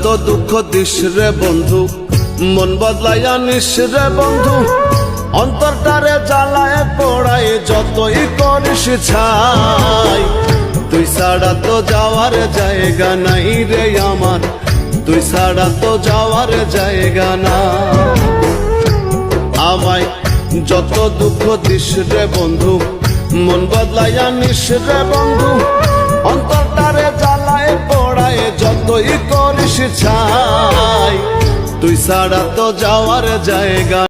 যত দুঃখ দিস রে বন্ধু মন বদলাইয়া নিস রে বন্ধু অন্তরটারে জ্বালায় পোড়ায় যতই করিস ছাই তুই ছাড়া তো যাওয়ার জায়গা নাই রে আমার তুই ছাড়া তো যাওয়ার জায়গা না আমায় যত দুঃখ দিস রে বন্ধু মন বদলাইয়া নিস রে বন্ধু অন্তরটারে জ্বালায় পোড়ায় যতই করিস ছাই তুই ছাড়া তো যাওয়ার জায়গা